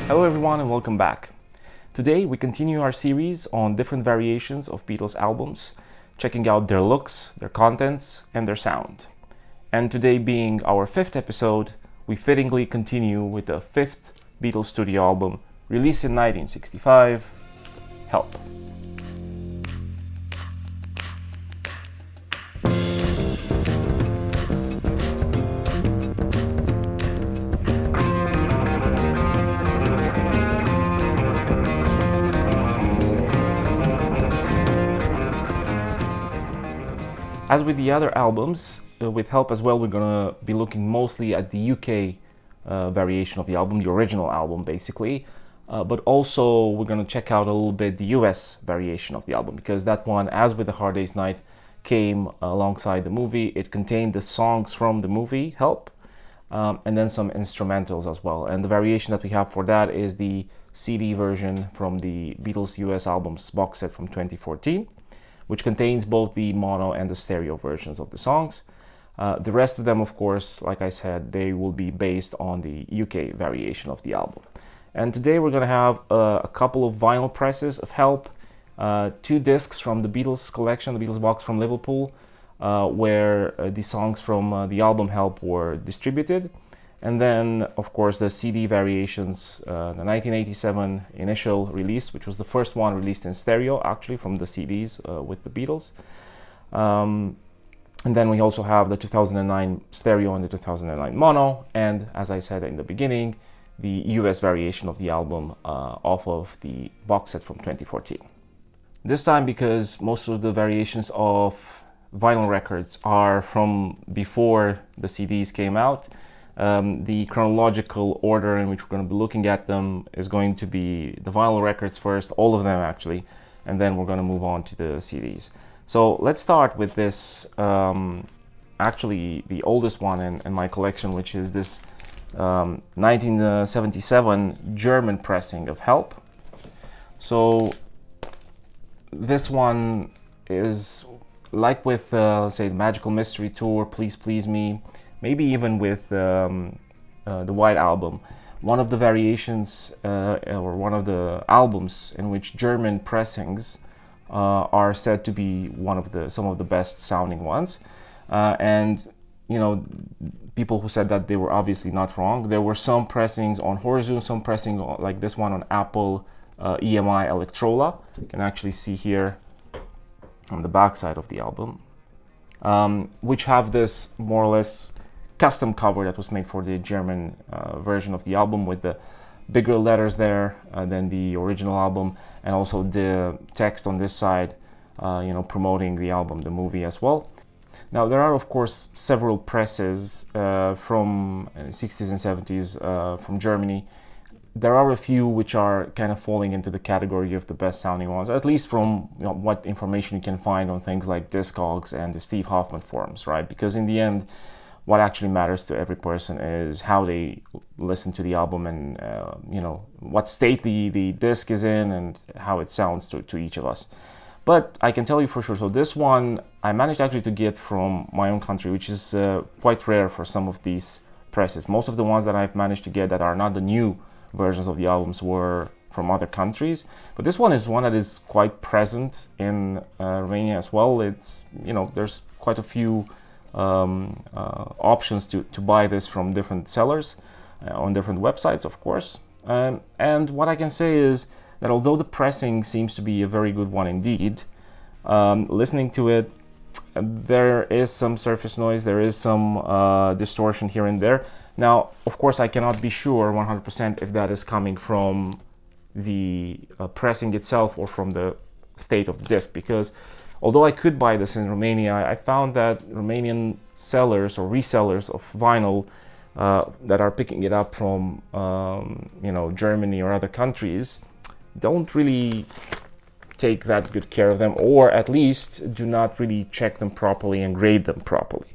Hello everyone and welcome back. Today we continue our series on different variations of Beatles albums, checking out their looks, their contents, and their sound. And today being our fifth episode, we fittingly continue with the fifth Beatles studio album, released in 1965, Help. As with the other albums, with Help as well, we're going to be looking mostly at the UK variation of the album, the original album basically, but also we're going to check out a little bit the US variation of the album, because that one, as with The Hard Day's Night, came alongside the movie. It contained the songs from the movie Help, and then some instrumentals as well. And the variation that we have for that is the CD version from the Beatles US Albums box set from 2014. Which contains both the mono and the stereo versions of the songs. The rest of them, of course, like I said, they will be based on the UK variation of the album. And today we're going to have a couple of vinyl presses of Help, 2 discs from the Beatles collection, the Beatles Box from Liverpool, where the songs from the album Help were distributed. And then, of course, the CD variations, the 1987 initial release, which was the first one released in stereo, actually, from the CDs with the Beatles. And then we also have the 2009 stereo and the 2009 mono. And as I said in the beginning, the US variation of the album off of the box set from 2014. This time, because most of the variations of vinyl records are from before the CDs came out, the chronological order in which we're going to be looking at them is going to be the vinyl records first, all of them actually, and then we're going to move on to the CDs. So let's start with this, actually the oldest one in my collection, which is this 1977 German pressing of Help. So this one is like with, say, the Magical Mystery Tour, Please Please Me, maybe even with the White Album, one of the variations or one of the albums in which German pressings are said to be some of the best sounding ones. And you know, people who said that, they were obviously not wrong. There were some pressings on Horseshoe, some pressing like this one on Apple EMI Electrola. You can actually see here on the back side of the album, which have this more or less custom cover that was made for the German version of the album, with the bigger letters there than the original album, and also the text on this side, promoting the album, the movie as well. Now there are of course several presses from 60s and 70s from Germany. There are a few which are kind of falling into the category of the best sounding ones, at least from what information you can find on things like Discogs and the Steve Hoffman forums, right? Because in the end, what actually matters to every person is how they listen to the album, and what state the disc is in and how it sounds to each of us. But I can tell you for sure, so this one I managed actually to get from my own country, which is quite rare for some of these presses. Most of the ones that I've managed to get that are not the new versions of the albums were from other countries, but this one is one that is quite present in Romania as well. It's, there's quite a few options to buy this from different sellers on different websites, of course. And what I can say is that although the pressing seems to be a very good one indeed, listening to it, there is some surface noise, there is some distortion here and there. Now, of course, I cannot be sure 100% if that is coming from the pressing itself or from the state of the disc, because although I could buy this in Romania, I found that Romanian sellers or resellers of vinyl that are picking it up from Germany or other countries don't really take that good care of them, or at least do not really check them properly and grade them properly,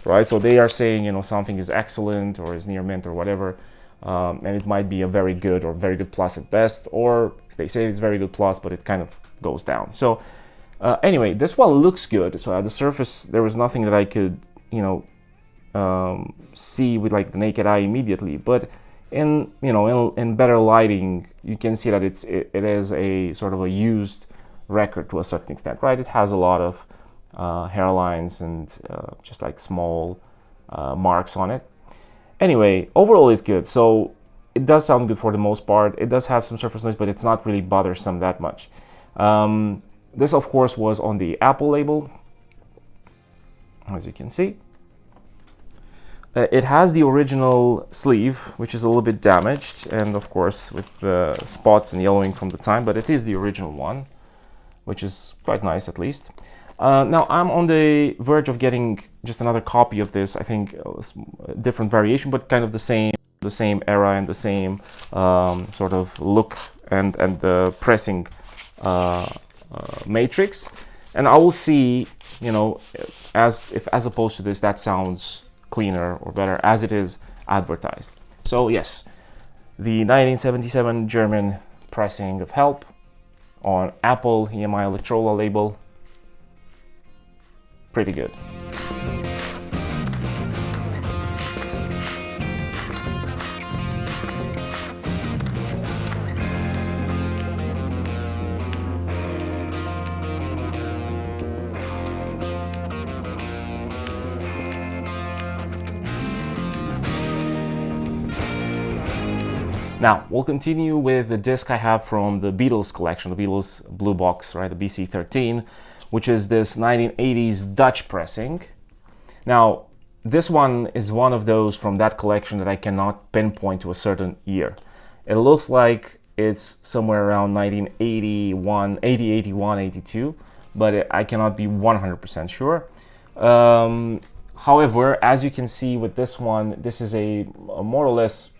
right? So they are saying, something is excellent or is near mint or whatever, and it might be a very good or very good plus at best, or they say it's very good plus, but it kind of goes down. So anyway, this one looks good. So at the surface, there was nothing that I could, see with like the naked eye immediately, but in better lighting, you can see that it is a sort of a used record to a certain extent, right? It has a lot of hairlines and just like small marks on it. Anyway, overall it's good. So it does sound good for the most part. It does have some surface noise, but it's not really bothersome that much. This, of course, was on the Apple label, as you can see. It has the original sleeve, which is a little bit damaged, and of course with the spots and yellowing from the time, but it is the original one, which is quite nice at least. Now I'm on the verge of getting just another copy of this. I think a different variation, but kind of the same era and the same sort of look and the pressing matrix. And I will see, as opposed to this, that sounds cleaner or better as it is advertised. So yes, the 1977 German pressing of Help on Apple EMI Electrola label, pretty good. Now, we'll continue with the disc I have from the Beatles collection, the Beatles Blue Box, right, the BC13, which is this 1980s Dutch pressing. Now, this one is one of those from that collection that I cannot pinpoint to a certain year. It looks like it's somewhere around 1981, 80, 81, 82, but I cannot be 100% sure. However, as you can see with this one, this is a more or less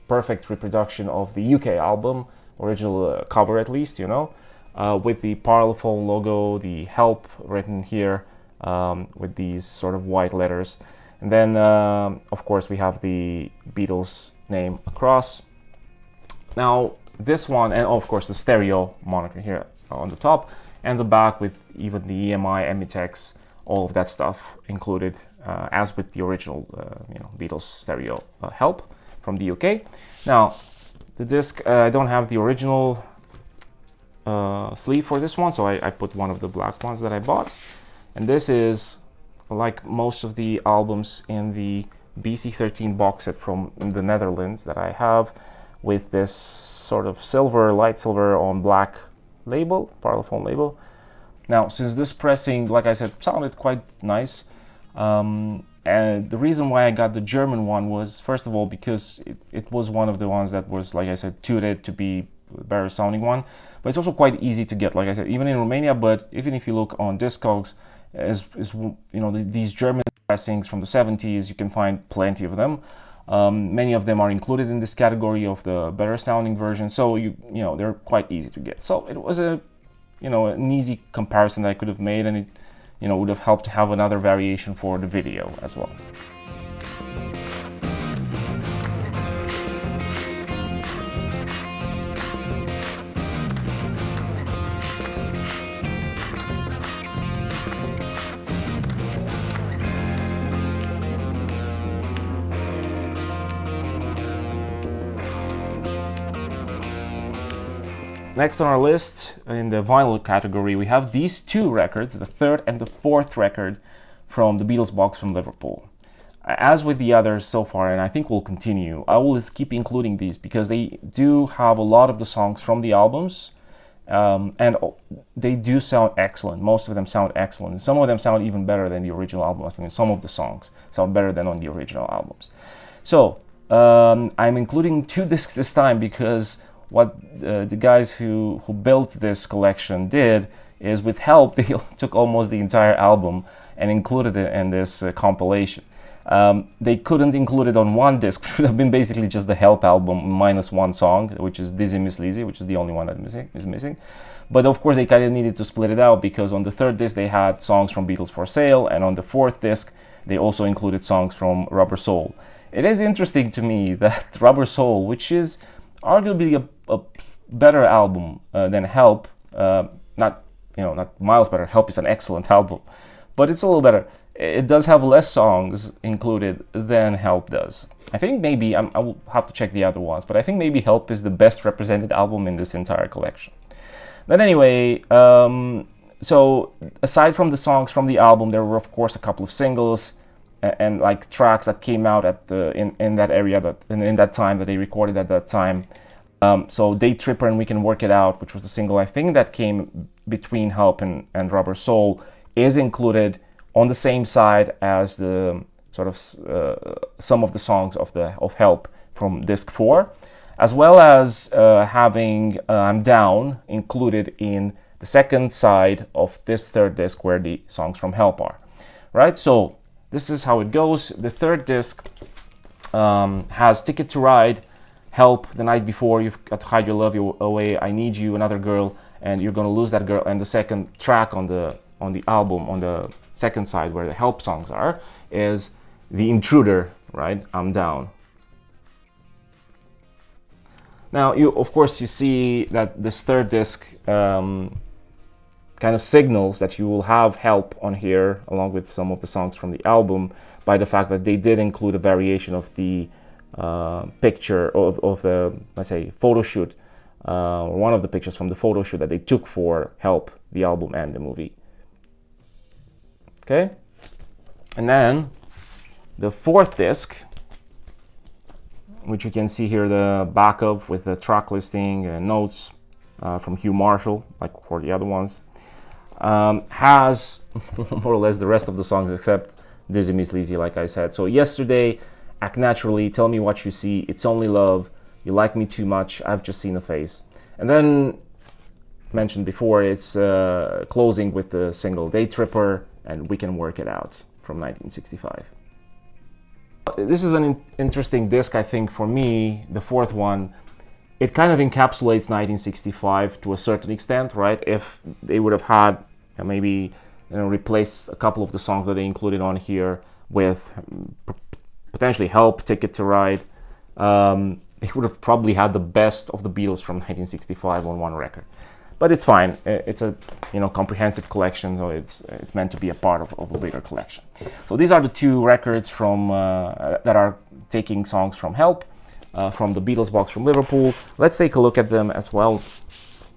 perfect reproduction of the UK album, original cover at least, with the Parlophone logo, the Help written here with these sort of white letters. And then, of course, we have the Beatles name across. Now, this one, and of course the stereo moniker here on the top, and the back with even the EMI, Emitex, all of that stuff included, as with the original Beatles stereo Help from the UK. Now, the disc, I don't have the original sleeve for this one, so I put one of the black ones that I bought. And this is, like most of the albums in the BC13 box set from the Netherlands that I have, with this sort of silver, light silver on black label, Parlophone label. Now, since this pressing, like I said, sounded quite nice, and the reason why I got the German one was, first of all, because it was one of the ones that was, like I said, tutored to be a better sounding one. But it's also quite easy to get, like I said, even in Romania. But even if you look on Discogs, these German pressings from the 70s, you can find plenty of them. Many of them are included in this category of the better sounding version. So they're quite easy to get. So it was an easy comparison that I could have made, and it would have helped to have another variation for the video as well. Next on our list, in the vinyl category, we have these two records, the third and the fourth record from the Beatles Box from Liverpool. As with the others so far, and I think we'll continue, I will keep including these because they do have a lot of the songs from the albums, and they do sound excellent. Most of them sound excellent. Some of them sound even better than the original album. I mean, some of the songs sound better than on the original albums. So, I'm including two discs this time because what the guys who built this collection did is, with Help, they took almost the entire album and included it in this compilation. They couldn't include it on one disc, which would have been basically just the Help album minus one song, which is Dizzy Miss Lizzy, which is the only one that is missing. But of course they kind of needed to split it out, because on the third disc they had songs from Beatles for Sale, and on the fourth disc they also included songs from Rubber Soul. It is interesting to me that Rubber Soul, which is arguably a better album than Help, not miles better. Help is an excellent album, but it's a little better. it does have less songs included than Help does. I think maybe, I will have to check the other ones, but I think maybe Help is the best represented album in this entire collection. But anyway, so aside from the songs from the album, there were of course a couple of singles and like tracks that came out at in that area, that in that time that they recorded at that time. So Day Tripper and We Can Work It Out, which was the single I think that came between Help and Rubber Soul, is included on the same side as the sort of some of the songs of Help from disc 4, as well as having I'm Down included in the second side of this third disc where the songs from Help are. Right, so this is how it goes. The third disc has Ticket to Ride, Help, The Night Before, You've Got to Hide Your Love Away, I Need You, Another Girl, and You're Gonna Lose That Girl. And the second track on the album, on the second side where the Help songs are, is The Intruder, right? I'm Down. Now, of course, you see that this third disc kind of signals that you will have Help on here, along with some of the songs from the album, by the fact that they did include a variation of the picture of the, let's say, photo shoot, one of the pictures from the photo shoot that they took for Help, the album and the movie. Okay, and then the fourth disc, which you can see here the back of with the track listing and notes from Hugh Marshall, like for the other ones, has more or less the rest of the songs except Dizzy Miss Lizzy, like I said. So Yesterday, Act Naturally, Tell Me What You See, It's Only Love, You Like Me Too Much, I've Just Seen a Face. And then, mentioned before, it's closing with the single Day Tripper and We Can Work It Out from 1965. This is an interesting disc, I think, for me, the fourth one. It kind of encapsulates 1965 to a certain extent, right? If they would have had maybe replaced a couple of the songs that they included on here with potentially Help, Ticket to Ride, they would have probably had the best of the Beatles from 1965 on one record. But it's fine. It's a comprehensive collection, so it's meant to be a part of a bigger collection. So these are the two records from that are taking songs from Help, from the Beatles Box from Liverpool. Let's take a look at them as well,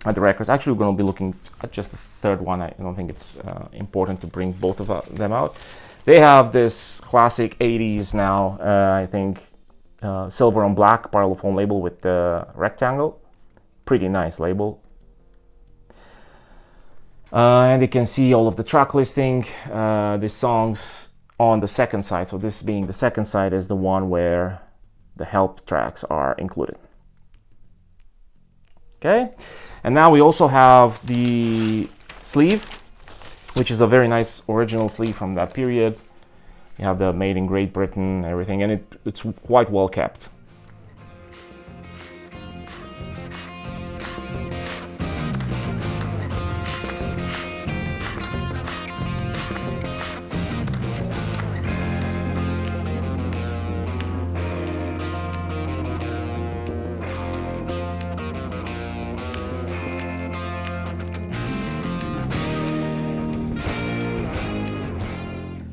at the records. Actually, we're going to be looking at just the third one. I don't think it's important to bring both of them out. They have this classic 80s now, I think, silver on black Parlophone label with the rectangle. Pretty nice label. And you can see all of the track listing, the songs on the second side. So this being the second side is the one where the Help tracks are included. Okay, and now we also have the sleeve, which is a very nice original sleeve from that period. You have the Made in Great Britain, everything, and it's quite well kept.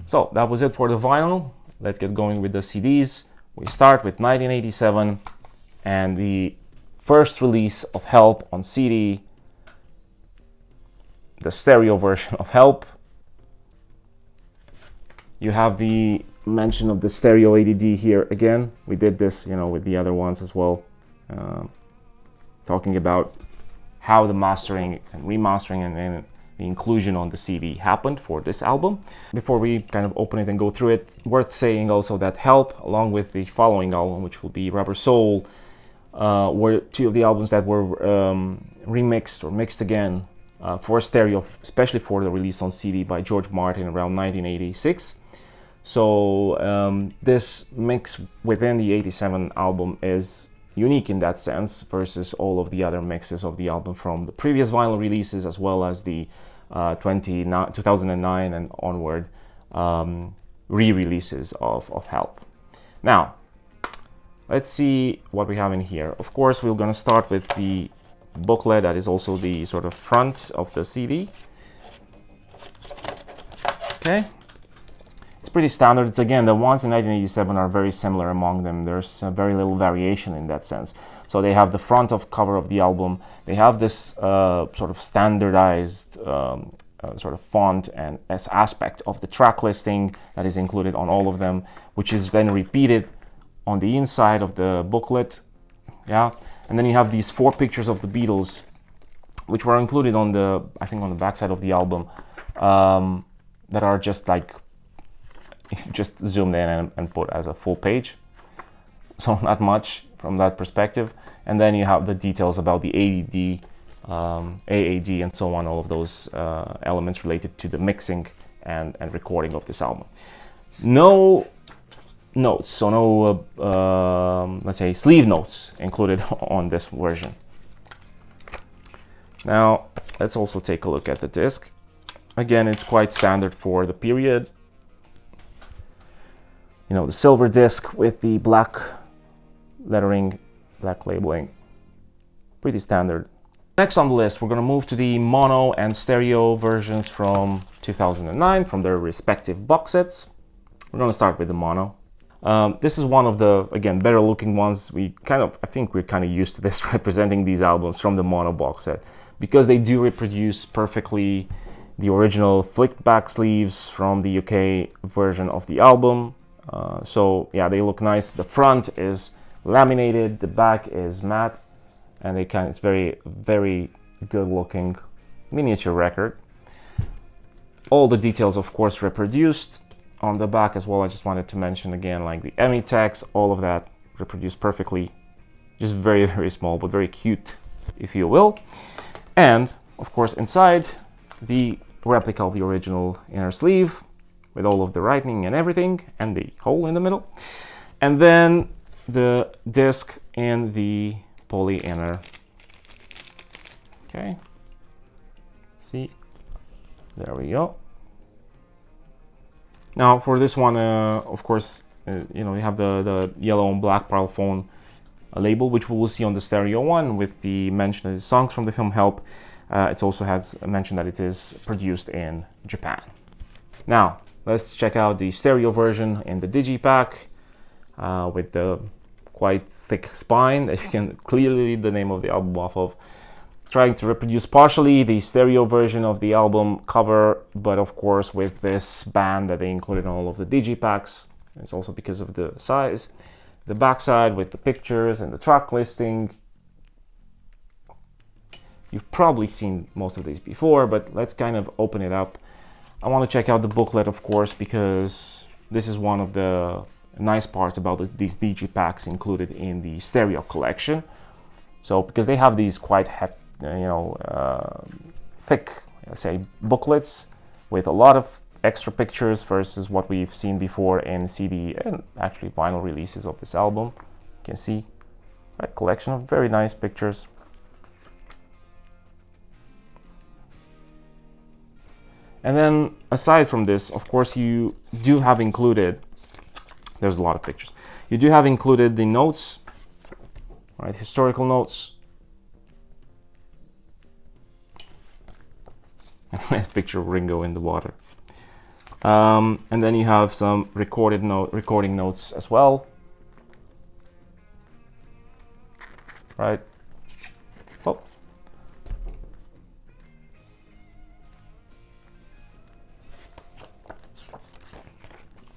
So that was it for the vinyl. Let's get going with the CDs. We start with 1987 and the first release of Help on CD, the stereo version of Help. You have the mention of the stereo ADD here again. We did this, with the other ones as well, talking about how the mastering and remastering and then the inclusion on the CD happened for this album. Before we kind of open it and go through it, worth saying also that Help, along with the following album, which will be Rubber Soul, were two of the albums that were remixed or mixed again for stereo, especially for the release on CD by George Martin around 1986. So this mix within the 87 album is unique in that sense versus all of the other mixes of the album from the previous vinyl releases, as well as the 2009 and onward re-releases of Help. Now, let's see what we have in here. Of course, we're going to start with the booklet that is also the sort of front of the CD. Okay. It's pretty standard. It's again, the ones in 1987 are very similar among them. There's very little variation in that sense. So they have the front of cover of the album. They have this sort of standardized sort of font and as aspect of the track listing that is included on all of them, which is then repeated on the inside of the booklet. Yeah, and then you have these 4 pictures of the Beatles, which were included on the, I think, on the backside of the album, that are just like just zoomed in and put as a full page. So not much from that perspective. And then you have the details about the AD, and so on, all of those elements related to the mixing and recording of this album. No notes, so no, let's say, sleeve notes included on this version. Now, let's also take a look at the disc. Again, it's quite standard for the period. You know, the silver disc with the black lettering, black labeling, pretty standard. Next on the list, we're going to move to the mono and stereo versions from 2009 from their respective box sets. We're going to start with the mono. This is one of the, again, better looking ones. I think we're kind of used to this, representing these albums from the mono box set, because they do reproduce perfectly the original flicked back sleeves from the UK version of the album. So yeah, they look nice. The front is laminated, the back is matte, and it's very, very good looking miniature record. All the details, of course, reproduced on the back as well. I just wanted to mention again, like the Emmy tags, all of that reproduced perfectly. Just very, very small, but very cute, if you will. And of course, inside, the replica of the original inner sleeve with all of the writing and everything, and the hole in the middle. And then the disc in the poly inner. Okay. See, there we go. Now for this one, of course, you have the yellow and black parlophone label, which we will see on the stereo one with the mention of the songs from the film Help. It also has mentioned that it is produced in Japan. Now, let's check out the stereo version in the digipack with the quite thick spine that you can clearly read the name of the album off of. Trying to reproduce partially the stereo version of the album cover, but of course with this band that they included in all of the digipacks. It's also because of the size. The backside with the pictures and the track listing. You've probably seen most of these before, but let's kind of open it up. I want to check out the booklet, of course, because this is one of the nice parts about these digipacks included in the stereo collection. So because they have these quite thick, let's say, booklets with a lot of extra pictures versus what we've seen before in CD and actually vinyl releases of this album. You can see a collection of very nice pictures. And then aside from this, of course, you do have included, there's a lot of pictures. You do have included the notes, right? Historical notes. Nice picture of Ringo in the water. And then you have some recording notes as well. Right? Oh.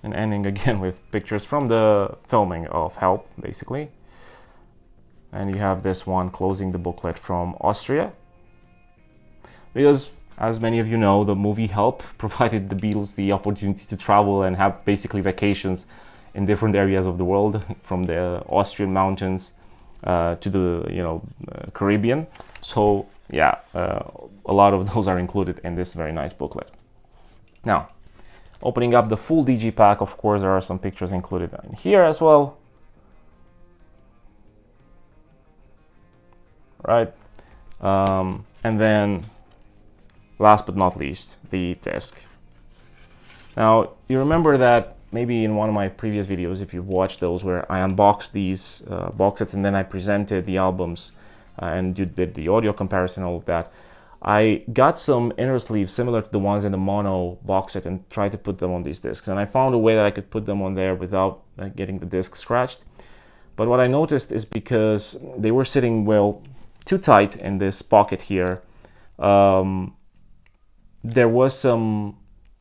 And ending again with pictures from the filming of Help, basically. And you have this one closing the booklet from Austria. Because, as many of you know, the movie Help provided the Beatles the opportunity to travel and have basically vacations in different areas of the world, from the Austrian mountains to the Caribbean. So yeah, a lot of those are included in this very nice booklet. Now, opening up the full digipack, of course, there are some pictures included in here as well. Right, and then last but not least, the disc. Now, you remember that maybe in one of my previous videos, if you've watched those, where I unboxed these box sets and then I presented the albums and you did the audio comparison, all of that. I got some inner sleeves similar to the ones in the mono box set and tried to put them on these discs. And I found a way that I could put them on there without getting the disc scratched. But what I noticed is because they were sitting, well, too tight in this pocket here, there was some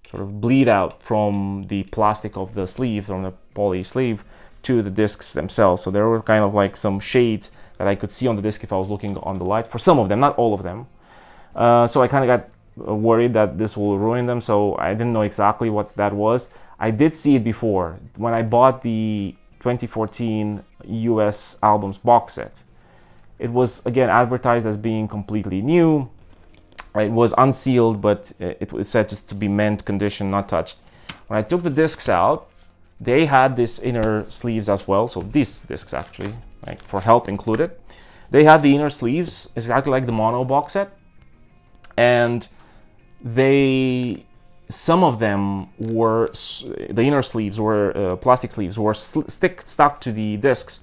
sort of bleed out from the plastic of the sleeve, from the poly sleeve, to the discs themselves. So there were kind of like some shades that I could see on the disc if I was looking on the light, for some of them, not all of them. So I kind of got worried that this will ruin them, so I didn't know exactly what that was. I did see it before when I bought the 2014 US Albums box set. It was again advertised as being completely new. It was unsealed, but it said just to be mint condition, not touched. When I took the discs out, they had this inner sleeves as well. So these discs actually, like for help included, they had the inner sleeves exactly like the mono box set, and some of them were, the inner sleeves were plastic sleeves were stuck to the discs,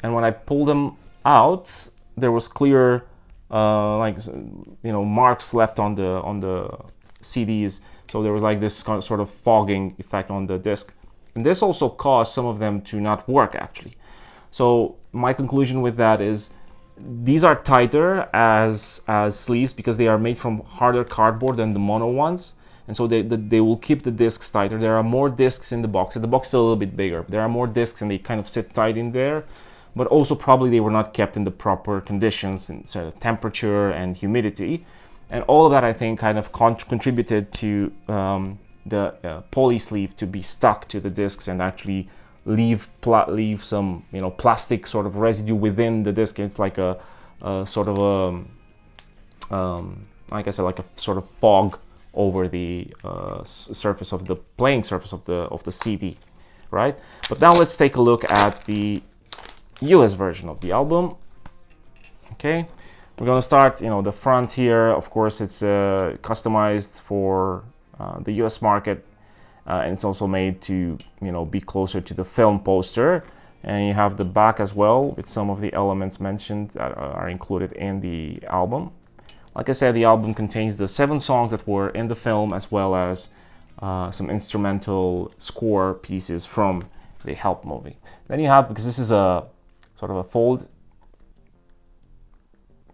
and when I pulled them out, there was clear marks left on the CDs. So there was like this sort of fogging effect on the disc, and this also caused some of them to not work actually. So my conclusion with that is these are tighter as sleeves because they are made from harder cardboard than the mono ones, and so they will keep the discs tighter. There are more discs in the box, and the box is a little bit bigger. There are more discs and they kind of sit tight in there, but also probably they were not kept in the proper conditions, in sort of temperature and humidity, and all of that I think kind of contributed to the poly sleeve to be stuck to the discs and actually leave some plastic sort of residue within the disc. It's like a sort of like I said, like a sort of fog over the surface of the playing surface of the CD, right? But now let's take a look at the US version of the album. Okay, we're gonna start, the front here. Of course, it's customized for the US market, and it's also made to be closer to the film poster. And you have the back as well with some of the elements mentioned that are included in the album. Like I said, the album contains the 7 songs that were in the film, as well as some instrumental score pieces from the Help movie. Then you have, because this is a sort of a fold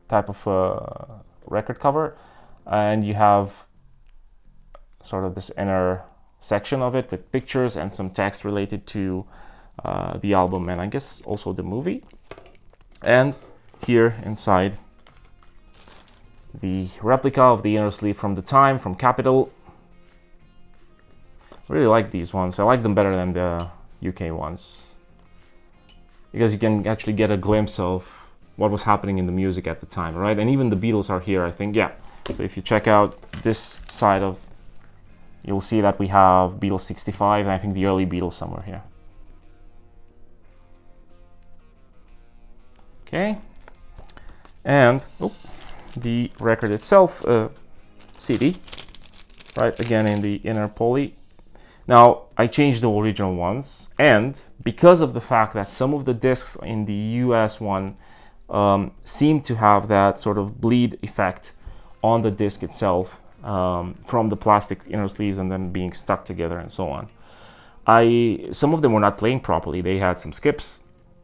type of record cover, and you have sort of this inner section of it with pictures and some text related to the album, and I guess also the movie. And here inside, the replica of the inner sleeve from the time, from Capitol. I really like these ones. I like them better than the UK ones, because you can actually get a glimpse of what was happening in the music at the time, right? And even the Beatles are here, I think. Yeah. So if you check out this side of, you'll see that we have Beatles 65, and I think the early Beatles somewhere here. Okay. And the record itself, CD, right? Again in the inner poly. Now, I changed the original ones, and because of the fact that some of the discs in the US one seem to have that sort of bleed effect on the disc itself, from the plastic inner sleeves and then being stuck together and so on. Some of them were not playing properly. They had some skips.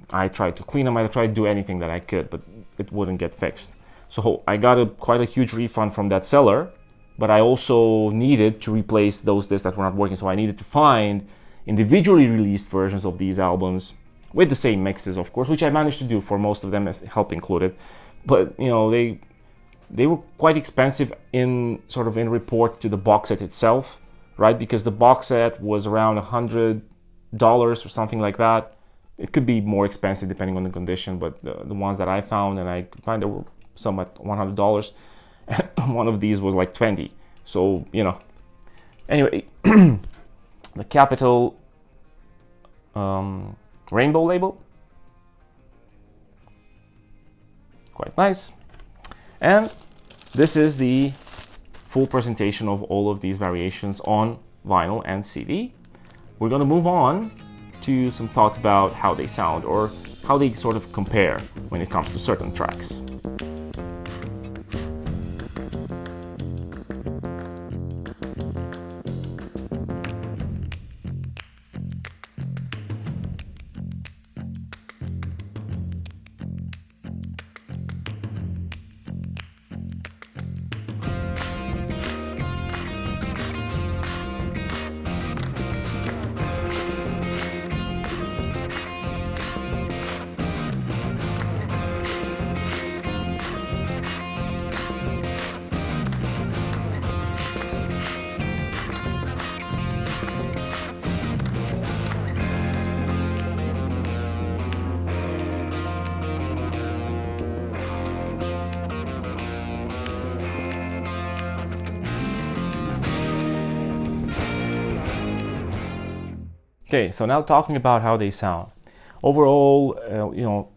I tried to clean them. I tried to do anything that I could, but it wouldn't get fixed. So I got quite a huge refund from that seller, but I also needed to replace those discs that were not working. So I needed to find individually released versions of these albums with the same mixes, of course, which I managed to do for most of them, as Help included. But they were quite expensive in report to the box set itself, right? Because the box set was around $100 or something like that. It could be more expensive depending on the condition, but the ones that I found, and I could find, there were some at $100. One of these was like 20. So, anyway, the Capitol rainbow label, quite nice. And this is the full presentation of all of these variations on vinyl and CD. We're going to move on to some thoughts about how they sound, or how they sort of compare when it comes to certain tracks. Okay, so now talking about how they sound. Overall,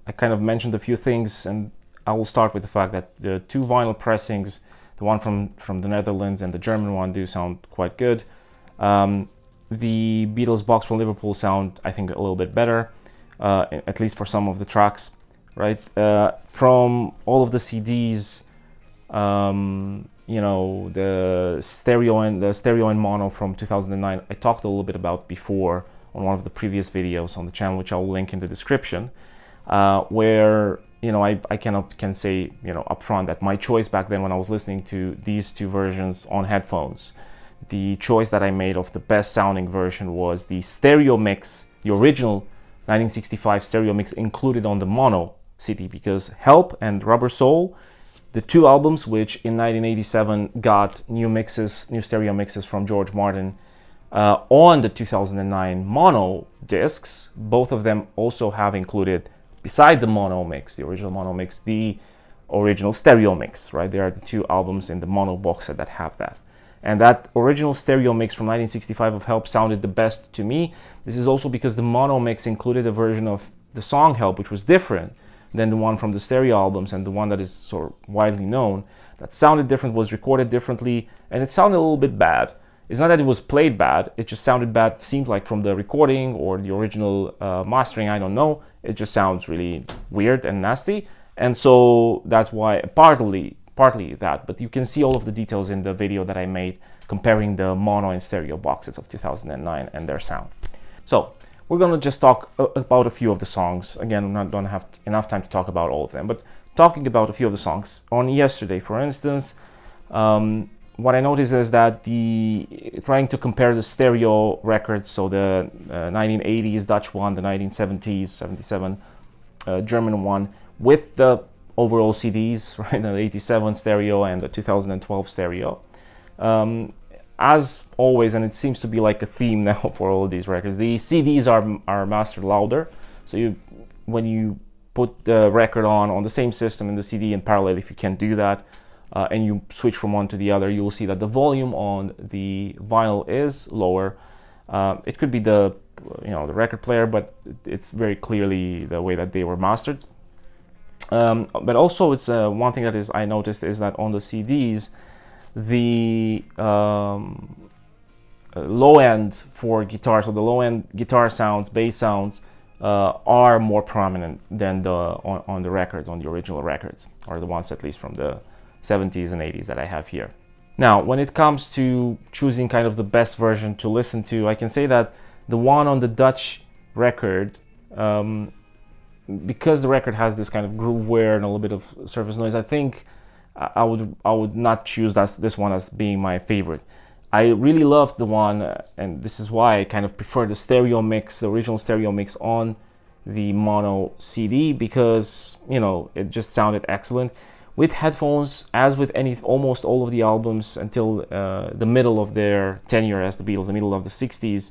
I kind of mentioned a few things, and I will start with the fact that the two vinyl pressings, the one from the Netherlands and the German one, do sound quite good. The Beatles Box from Liverpool sound, I think, a little bit better, at least for some of the tracks, right? From all of the CDs, the stereo and mono from 2009, I talked a little bit about before on one of the previous videos on the channel, which I will link in the description, where I can say upfront that my choice back then when I was listening to these two versions on headphones, the choice that I made of the best sounding version was the stereo mix, the original 1965 stereo mix included on the mono CD, because Help and Rubber Soul, the two albums which in 1987 got new stereo mixes from George Martin on the 2009 mono discs, both of them also have included, beside the mono mix, the original mono mix, the original stereo mix, right? There are the two albums in the mono box set that have that. And that original stereo mix from 1965 of Help sounded the best to me. This is also because the mono mix included a version of the song Help, which was different than the one from the stereo albums, and the one that is sort of widely known, that sounded different, was recorded differently, and it sounded a little bit bad. It's not that it was played bad, it just sounded bad, it seemed like, from the recording or the original mastering, I don't know. It just sounds really weird and nasty, and so that's why, partly that, but you can see all of the details in the video that I made comparing the mono and stereo boxes of 2009 and their sound. So we're gonna just talk about a few of the songs. Again, I don't have enough time to talk about all of them, but talking about a few of the songs. On Yesterday, for instance, what I noticed is that trying to compare the stereo records, so the 1980s Dutch one, the 1970s, 77 German one, with the overall CDs, right, the 87 stereo and the 2012 stereo. As always, and it seems to be like a theme now for all of these records, the CDs are mastered louder. So when you put the record on the same system in the CD in parallel, if you can do that, and you switch from one to the other, you will see that the volume on the vinyl is lower. It could be the record player, but it's very clearly the way that they were mastered. But also, it's one thing that I noticed is that on the CDs, the low end for guitar, so the low end guitar sounds, bass sounds, are more prominent than on the records, on the original records, or the ones at least from the 70s and 80s that I have here. Now, when it comes to choosing kind of the best version to listen to, I can say that the one on the Dutch record, because the record has this kind of groove wear and a little bit of surface noise, I think I would not choose this one as being my favorite. I really love the one, and this is why I kind of prefer the stereo mix, the original stereo mix on the mono CD, because it just sounded excellent. With headphones, as with almost all of the albums until the middle of their tenure as the Beatles, the middle of the 60s,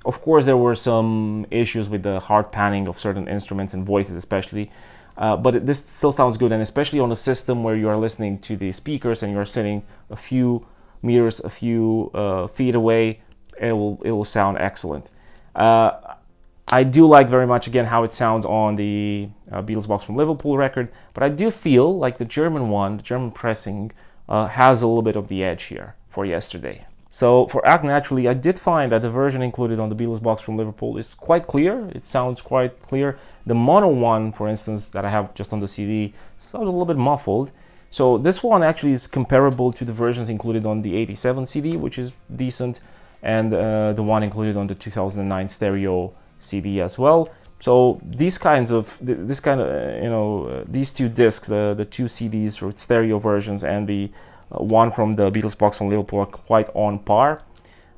of course there were some issues with the hard panning of certain instruments and voices especially, but this still sounds good, and especially on a system where you are listening to the speakers and you are sitting a few meters, a few feet away, it will sound excellent. I do like very much, again, how it sounds on the Beatles Box from Liverpool record, but I do feel like the German one, the German pressing, has a little bit of the edge here for Yesterday. So for Act Naturally, I did find that the version included on the Beatles Box from Liverpool is quite clear. It sounds quite clear. The mono one, for instance, that I have just on the CD, sounds a little bit muffled. So this one actually is comparable to the versions included on the 87 CD, which is decent, and the one included on the 2009 stereo CD as well. So these two discs, the two CDs for stereo versions and the one from the Beatles Box from Liverpool, are quite on par.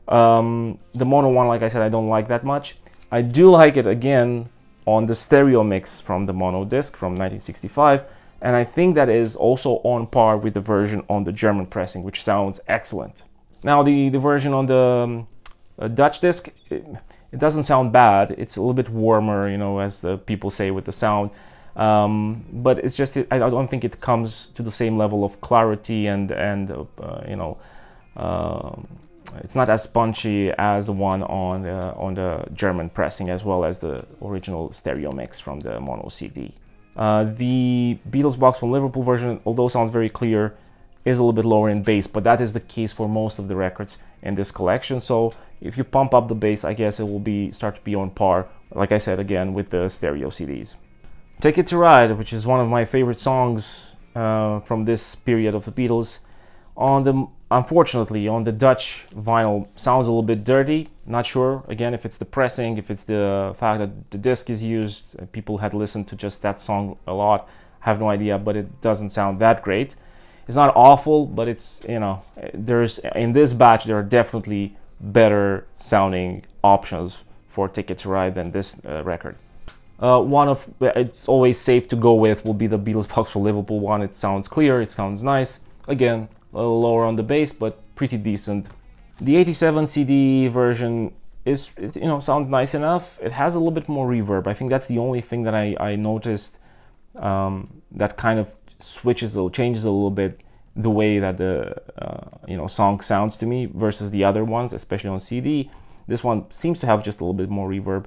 The mono one, like I said, I don't like that much. I do like it, again, on the stereo mix from the mono disc from 1965, and I think that is also on par with the version on the German pressing, which sounds excellent. Now the version on the Dutch disc, it doesn't sound bad. It's a little bit warmer, as the people say with the sound. But it's just, I don't think it comes to the same level of clarity and it's not as punchy as the one on the German pressing, as well as the original stereo mix from the mono CD. The Beatles Box from Liverpool version, although sounds very clear, is a little bit lower in bass, but that is the case for most of the records in this collection. So if you pump up the bass, I guess it will start to be on par, like I said again, with the stereo CDs. Ticket to Ride, which is one of my favorite songs from this period of the Beatles. Unfortunately, on the Dutch vinyl, sounds a little bit dirty. Not sure, again, if it's the pressing, if it's the fact that the disc is used. People had listened to just that song a lot. I have no idea, but it doesn't sound that great. It's not awful, but it's, there's, in this batch, there are definitely better sounding options for Ticket to Ride than this record. It's always safe to go with will be the Beatles Box for Liverpool one. It sounds clear, it sounds nice. Again, a little lower on the bass, but pretty decent. The 87 CD version sounds nice enough. It has a little bit more reverb. I think that's the only thing that I noticed that kind of changes a little bit the way that the song sounds to me versus the other ones, especially on CD. This one seems to have just a little bit more reverb.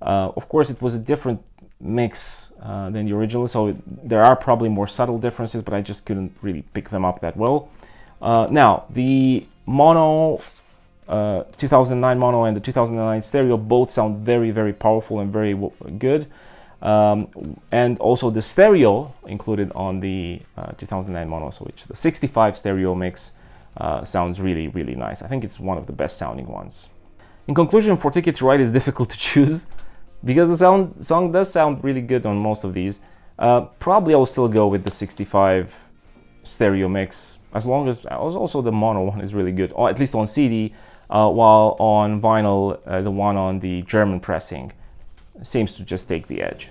Of course, it was a different mix than the original, so there are probably more subtle differences, but I just couldn't really pick them up that well. Now, the mono, 2009 mono and the 2009 stereo both sound very, very powerful and very good. And also the stereo included on the 2009 mono, so which the 65 stereo mix sounds really, really nice. I think it's one of the best sounding ones. In conclusion, for Ticket to Ride is difficult to choose because the song does sound really good on most of these. Probably I'll still go with the 65 stereo mix, as long as also the mono one is really good, or at least on CD, while on vinyl, the one on the German pressing seems to just take the edge.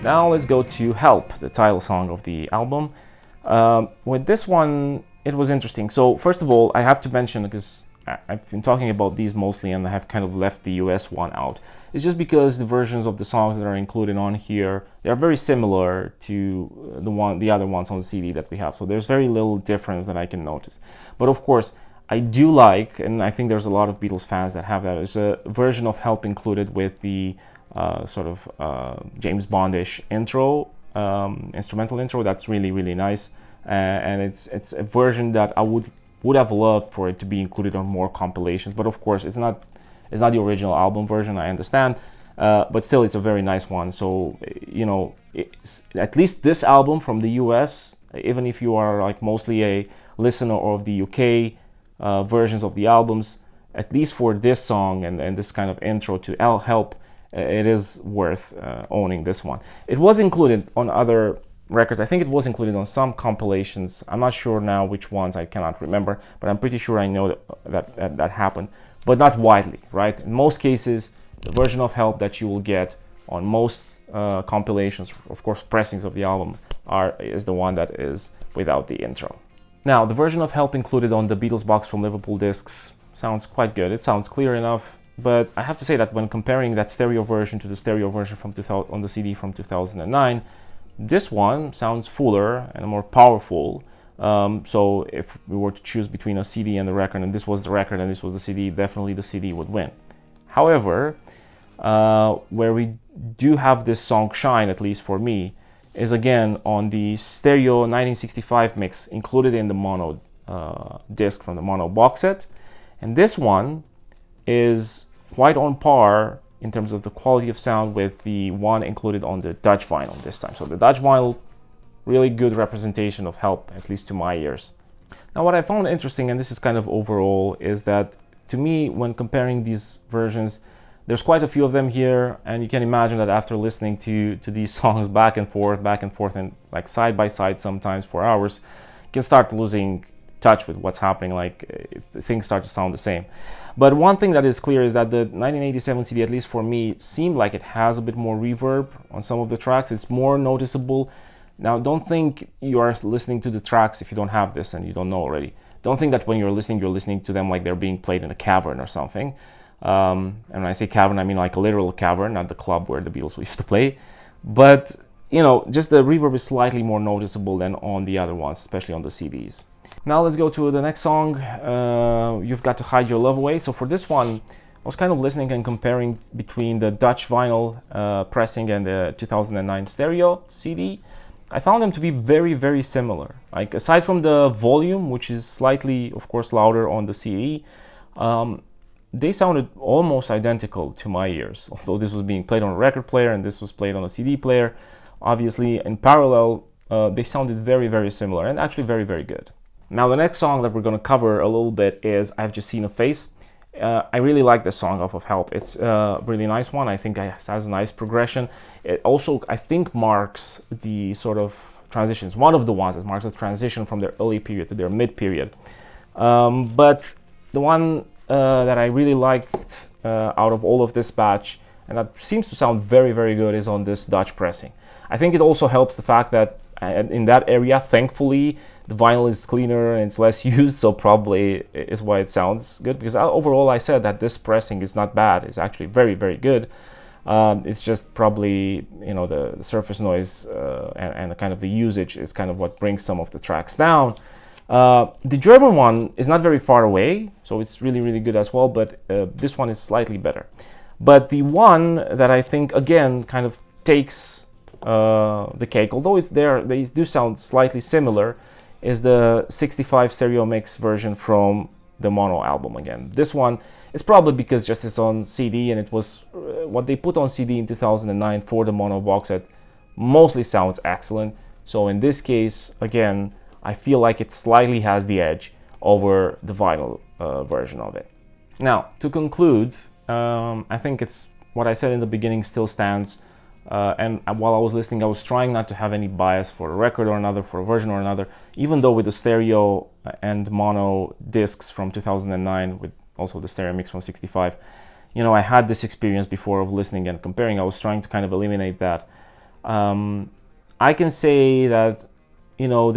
Now let's go to Help, the title song of the album. With this one, it was interesting. So first of all, I have to mention, because I've been talking about these mostly and I have kind of left the US one out, it's just because the versions of the songs that are included on here, they're very similar to the other ones on the CD that we have. So there's very little difference that I can notice. But of course, I do like, and I think there's a lot of Beatles fans that have that, is a version of Help included with the James Bondish intro, instrumental intro. That's really, really nice, and it's a version that I would have loved for it to be included on more compilations. But of course, it's not the original album version. I understand, but still, it's a very nice one. So it's at least this album from the US. Even if you are like mostly a listener of the UK versions of the albums, at least for this song and this kind of intro to Help, it is worth owning this one. It was included on other records. I think it was included on some compilations. I'm not sure now which ones, I cannot remember, but I'm pretty sure I know that happened, but not widely, right? In most cases, the version of Help that you will get on most compilations, of course, pressings of the albums, is the one that is without the intro. Now, the version of Help included on the Beatles Box from Liverpool discs sounds quite good. It sounds clear enough. But I have to say that when comparing that stereo version to the stereo version from on the CD from 2009, this one sounds fuller and more powerful. So if we were to choose between a CD and the record, and this was the record and this was the CD, definitely the CD would win. However, where we do have this song shine, at least for me, is again on the stereo 1965 mix included in the mono disc from the mono box set. And this one is quite on par in terms of the quality of sound with the one included on the Dutch vinyl this time. So the Dutch vinyl, really good representation of Help, at least to my ears. Now what I found interesting, and this is kind of overall, is that to me, when comparing these versions, there's quite a few of them here, and you can imagine that after listening to these songs back and forth, and like side by side sometimes for hours, you can start losing touch with what's happening, like things start to sound the same. But one thing that is clear is that the 1987 CD, at least for me, seemed like it has a bit more reverb on some of the tracks. It's more noticeable. Now, don't think you are listening to the tracks if you don't have this and you don't know already. Don't think that when you're listening to them like they're being played in a cavern or something. And when I say cavern, I mean like a literal cavern, not the club where the Beatles used to play. But, you know, just the reverb is slightly more noticeable than on the other ones, especially on the CDs. Now let's go to the next song, You've Got to Hide Your Love Away. So for this one, I was kind of listening and comparing between the Dutch vinyl pressing and the 2009 stereo CD. I found them to be very, very similar. Like, aside from the volume, which is slightly, of course, louder on the CD, they sounded almost identical to my ears. Although this was being played on a record player and this was played on a CD player, obviously in parallel, they sounded very, very similar and actually very, very good. Now, the next song that we're going to cover a little bit is I've Just Seen a Face. I really like this song off of Help. It's a really nice one. I think it has a nice progression. It also, I think, marks the sort of transitions. One of the ones that marks the transition from their early period to their mid period. But the one that I really liked out of all of this batch, and that seems to sound very, very good, is on this Dutch pressing. I think it also helps the fact that in that area, thankfully, the vinyl is cleaner and it's less used, so probably is why it sounds good. Because overall, I said that this pressing is not bad. It's actually very, very good. It's just probably, you know, the surface noise and kind of the usage is kind of what brings some of the tracks down. The German one is not very far away, so it's really, really good as well, but this one is slightly better. But the one that I think, again, kind of takes the cake, although it's there, they do sound slightly similar, is the 65 stereo mix version from the mono album again. This one is probably because just it's on CD and it was what they put on CD in 2009 for the mono box set mostly sounds excellent. So in this case, again, I feel like it slightly has the edge over the vinyl version of it. Now, to conclude, I think it's what I said in the beginning still stands. And while I was listening, I was trying not to have any bias for a record or another, for a version or another, even though with the stereo and mono discs from 2009, with also the stereo mix from 65, you know, I had this experience before of listening and comparing. I was trying to kind of eliminate that. I can say that, you know,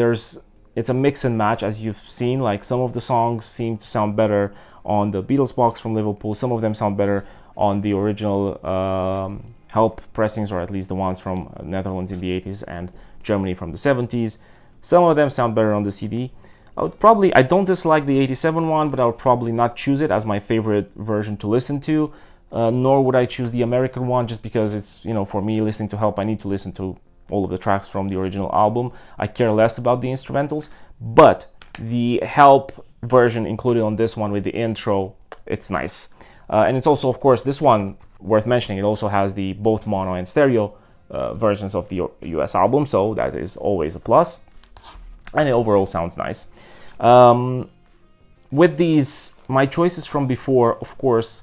it's a mix and match, as you've seen. Like, some of the songs seem to sound better on the Beatles Box from Liverpool. Some of them sound better on the original Help pressings, or at least the ones from Netherlands in the 80s and Germany from the 70s. Some of them sound better on the CD. I don't dislike the 87 one, but I would probably not choose it as my favorite version to listen to, nor would I choose the American one, just because it's, you know, for me, listening to Help, I need to listen to all of the tracks from the original album. I care less about the instrumentals, but the Help version included on this one with the intro, it's nice. And it's also, of course, this one, worth mentioning, it also has the both mono and stereo versions of the US album, so that is always a plus. And it overall sounds nice. With these, my choices from before, of course,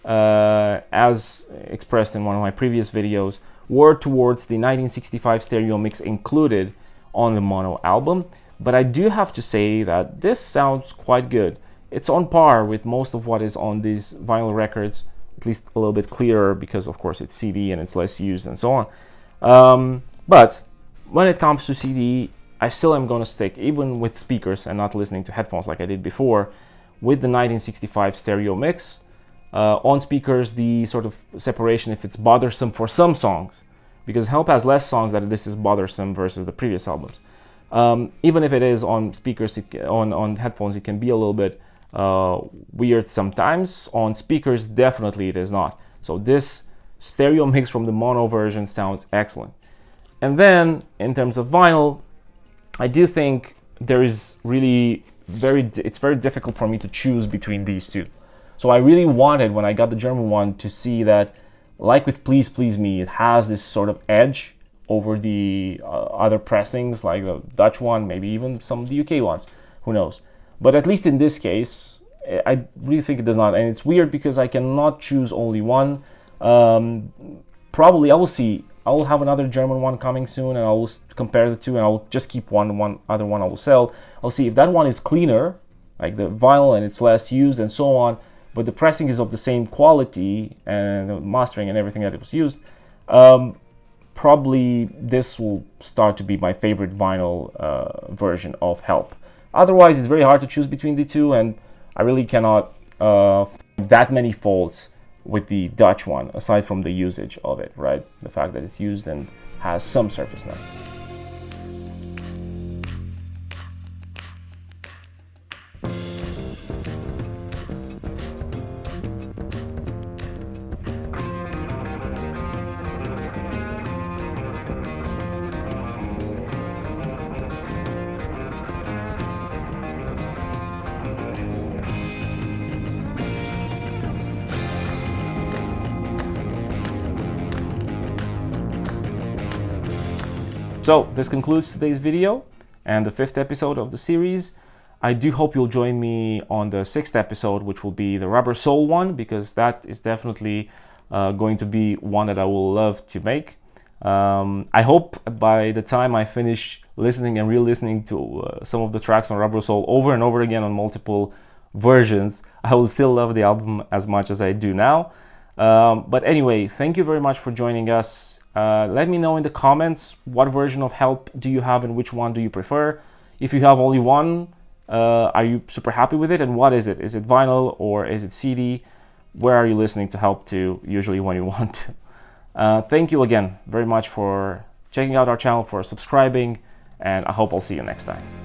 as expressed in one of my previous videos, were towards the 1965 stereo mix included on the mono album. But I do have to say that this sounds quite good. It's on par with most of what is on these vinyl records, at least a little bit clearer because, of course, it's CD and it's less used and so on. But when it comes to CD, I still am going to stick, even with speakers and not listening to headphones like I did before, with the 1965 stereo mix. On speakers, the sort of separation, if it's bothersome for some songs, because Help has less songs that this is bothersome versus the previous albums. Even if it is on speakers, on headphones, it can be a little bit weird sometimes. On speakers, definitely it is not. So this stereo mix from the mono version sounds excellent. And then, in terms of vinyl, I do think there is really it's very difficult for me to choose between these two. So I really wanted, when I got the German one, to see that, like with Please Please Me, it has this sort of edge over the other pressings, like the Dutch one, maybe even some of the UK ones, who knows. But at least in this case, I really think it does not. And it's weird because I cannot choose only one. Probably I will see I'll have another German one coming soon, and I'll compare the two, and I'll just keep one other one I will sell. I'll see if that one is cleaner, like the vinyl, and it's less used and so on, but the pressing is of the same quality and the mastering and everything that it was used. Probably this will start to be my favorite vinyl version of Help. Otherwise, it's very hard to choose between the two, and I really cannot find that many faults with the Dutch one, aside from the usage of it, right? The fact that it's used and has some surface noise. So this concludes today's video and the 5th episode of the series. I do hope you'll join me on the 6th episode, which will be the rubber sole one, because that is definitely going to be one that I will love to make. I hope by the time I finish listening and re-listening to some of the tracks on rubber sole over and over again on multiple versions, I will still love the album as much as I do now. But anyway, thank you very much for joining us. Let me know in the comments what version of Help do you have and which one do you prefer. If you have only one, are you super happy with it, and what is it? Is it vinyl or is it CD? Where are you listening to Help to usually when you want to? Thank you again very much for checking out our channel, for subscribing, and I hope I'll see you next time.